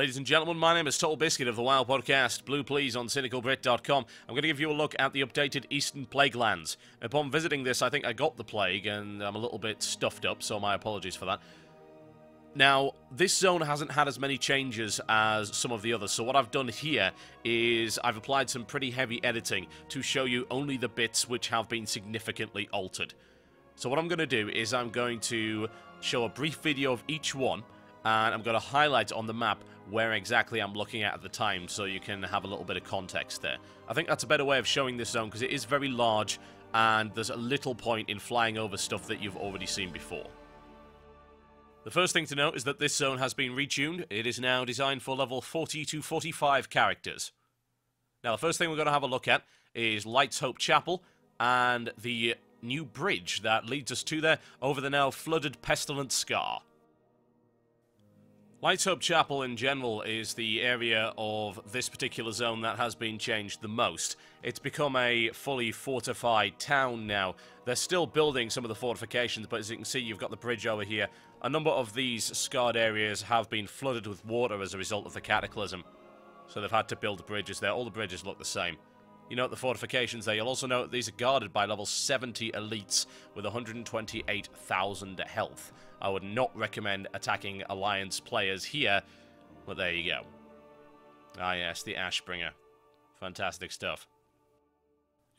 Ladies and gentlemen, my name is Total Biscuit of the WoW podcast, Blue Please on CynicalBrit.com. I'm going to give you a look at the updated Eastern Plaguelands. Upon visiting this, I think I got the plague, and I'm a little bit stuffed up, so my apologies for that. Now, this zone hasn't had as many changes as some of the others, so what I've done here is I've applied some pretty heavy editing to show you only the bits which have been significantly altered. So what I'm going to do is I'm going to show a brief video of each one, and I'm going to highlight on the map where exactly I'm looking at the time, so you can have a little bit of context there. I think that's a better way of showing this zone, because it is very large, and there's a little point in flying over stuff that you've already seen before. The first thing to note is that this zone has been retuned. It is now designed for level 40 to 45 characters. Now, the first thing we're going to have a look at is Light's Hope Chapel and the new bridge that leads us to there over the now flooded Pestilent Scar. Light's Hope Chapel in general is the area of this particular zone that has been changed the most. It's become a fully fortified town now. They're still building some of the fortifications, but as you can see, you've got the bridge over here. A number of these scarred areas have been flooded with water as a result of the Cataclysm. So they've had to build bridges there. All the bridges look the same. You note the fortifications there. You'll also note that these are guarded by level 70 elites with 128,000 health. I would not recommend attacking Alliance players here, but there you go. Ah yes, the Ashbringer. Fantastic stuff.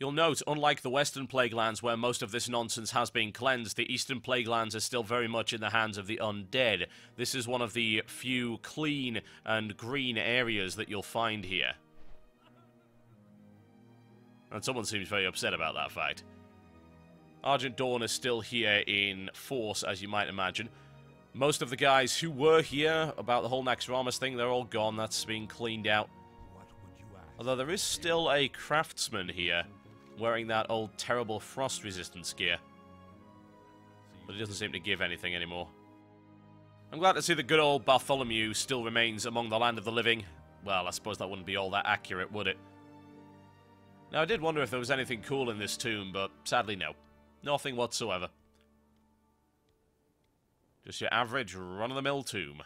You'll note, unlike the Western Plaguelands, where most of this nonsense has been cleansed, the Eastern Plaguelands are still very much in the hands of the undead. This is one of the few clean and green areas that you'll find here. And someone seems very upset about that fact. Argent Dawn is still here in force, as you might imagine. Most of the guys who were here about the whole Naxxramas thing, they're all gone. That's been cleaned out. Although there is still a craftsman here, wearing that old terrible frost resistance gear. But it doesn't seem to give anything anymore. I'm glad to see that good old Bartholomew still remains among the land of the living. Well, I suppose that wouldn't be all that accurate, would it? Now, I did wonder if there was anything cool in this tomb, but sadly no. Nothing whatsoever. Just your average run-of-the-mill tomb.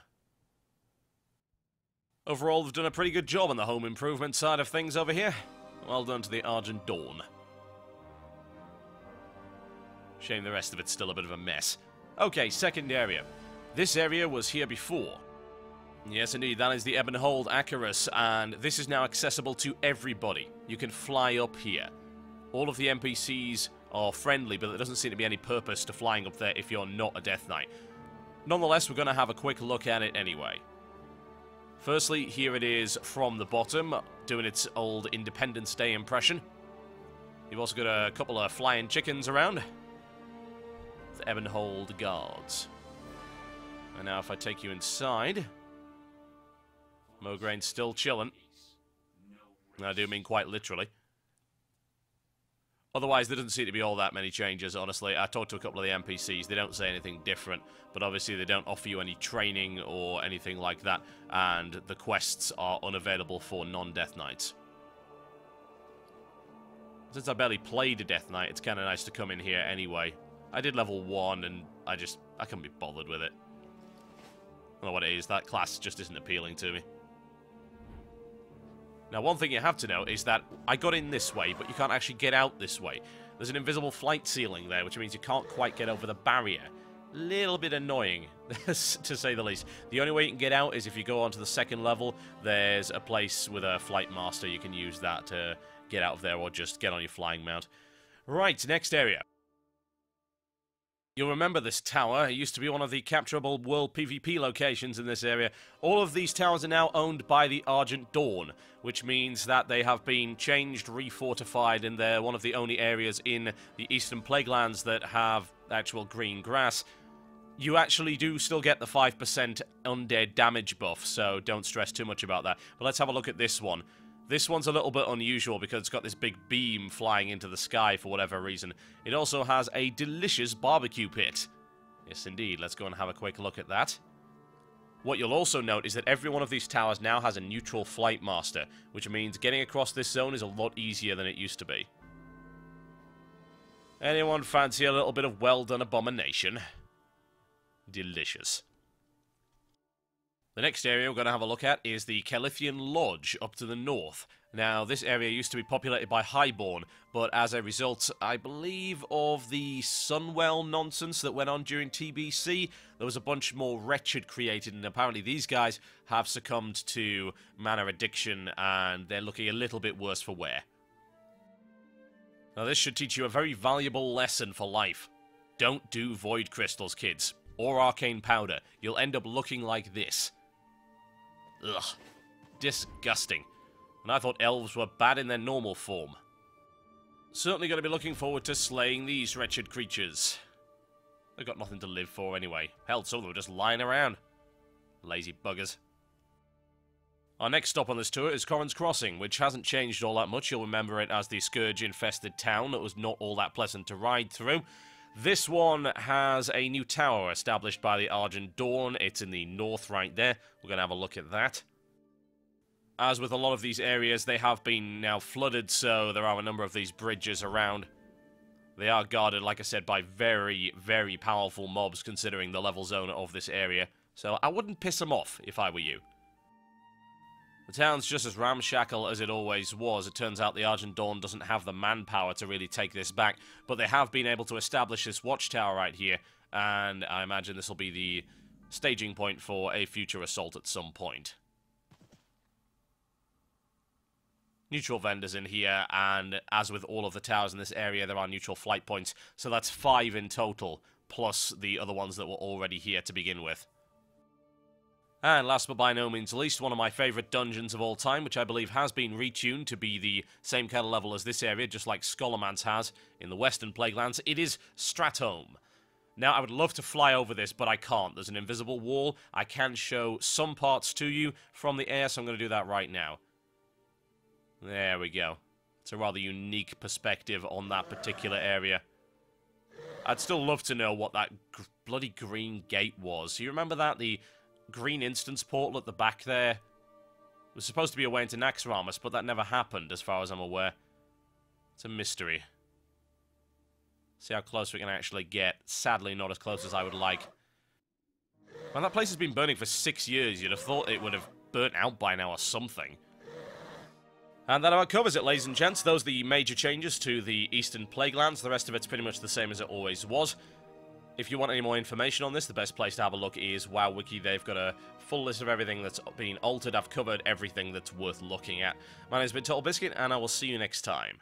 Overall, they've done a pretty good job on the home improvement side of things over here. Well done to the Argent Dawn. Shame the rest of it's still a bit of a mess. Okay, second area. This area was here before. Yes, indeed, that is the Ebonhold Acarus, and this is now accessible to everybody. You can fly up here. All of the NPCs are friendly, but there doesn't seem to be any purpose to flying up there if you're not a Death Knight. Nonetheless, we're going to have a quick look at it anyway. Firstly, here it is from the bottom, doing its old Independence Day impression. You've also got a couple of flying chickens around. The Ebonhold Guards. And now if I take you inside, Mograin's still chilling. I do mean quite literally. Otherwise, there doesn't seem to be all that many changes, honestly. I talked to a couple of the NPCs. They don't say anything different, but obviously they don't offer you any training or anything like that, and the quests are unavailable for non-Death Knights. Since I barely played a Death Knight, it's kind of nice to come in here anyway. I did level 1, and I couldn't be bothered with it. I don't know what it is. That class just isn't appealing to me. Now, one thing you have to know is that I got in this way, but you can't actually get out this way. There's an invisible flight ceiling there, which means you can't quite get over the barrier. Little bit annoying, to say the least. The only way you can get out is if you go onto the second level. There's a place with a flight master. You can use that to get out of there, or just get on your flying mount. Right, next area. You'll remember this tower. It used to be one of the capturable world PvP locations in this area. All of these towers are now owned by the Argent Dawn, which means that they have been changed, refortified, and they're one of the only areas in the Eastern Plaguelands that have actual green grass. You actually do still get the 5% undead damage buff, so don't stress too much about that. But let's have a look at this one. This one's a little bit unusual because it's got this big beam flying into the sky for whatever reason. It also has a delicious barbecue pit. Yes, indeed. Let's go and have a quick look at that. What you'll also note is that every one of these towers now has a neutral flight master, which means getting across this zone is a lot easier than it used to be. Anyone fancy a little bit of well-done abomination? Delicious. The next area we're going to have a look at is the Calithian Lodge up to the north. Now, this area used to be populated by Highborn, but as a result, I believe, of the Sunwell nonsense that went on during TBC, there was a bunch more wretched created, and apparently these guys have succumbed to mana addiction, and they're looking a little bit worse for wear. Now, this should teach you a very valuable lesson for life. Don't do Void Crystals, kids, or Arcane Powder. You'll end up looking like this. Ugh. Disgusting. And I thought elves were bad in their normal form. Certainly going to be looking forward to slaying these wretched creatures. They've got nothing to live for anyway. Hell, some of them are just lying around. Lazy buggers. Our next stop on this tour is Corrin's Crossing, which hasn't changed all that much. You'll remember it as the scourge-infested town that was not all that pleasant to ride through. This one has a new tower established by the Argent Dawn. It's in the north right there. We're going to have a look at that. As with a lot of these areas, they have been now flooded, so there are a number of these bridges around. They are guarded, like I said, by very, very powerful mobs, considering the level zone of this area. So I wouldn't piss them off if I were you. The town's just as ramshackle as it always was. It turns out the Argent Dawn doesn't have the manpower to really take this back, but they have been able to establish this watchtower right here, and I imagine this will be the staging point for a future assault at some point. Neutral vendors in here, and as with all of the towers in this area, there are neutral flight points, so that's 5 in total, plus the other ones that were already here to begin with. And last but by no means least, one of my favourite dungeons of all time, which I believe has been retuned to be the same kind of level as this area, just like Scholarman's has in the Western Plaguelands. It is Stratholme. Now, I would love to fly over this, but I can't. There's an invisible wall. I can show some parts to you from the air, so I'm going to do that right now. There we go. It's a rather unique perspective on that particular area. I'd still love to know what that bloody green gate was. You remember that? The green instance portal at the back there? It was supposed to be a way into Naxxramas, but that never happened, as far as I'm aware. It's a mystery. See how close we can actually get. Sadly, not as close as I would like. Well, that place has been burning for 6 years. You'd have thought it would have burnt out by now or something. And that about covers it, ladies and gents. Those are the major changes to the Eastern Plaguelands. The rest of it's pretty much the same as it always was. If you want any more information on this, the best place to have a look is WoWWiki. They've got a full list of everything that's been altered. I've covered everything that's worth looking at. My name's been TotalBiscuit, and I will see you next time.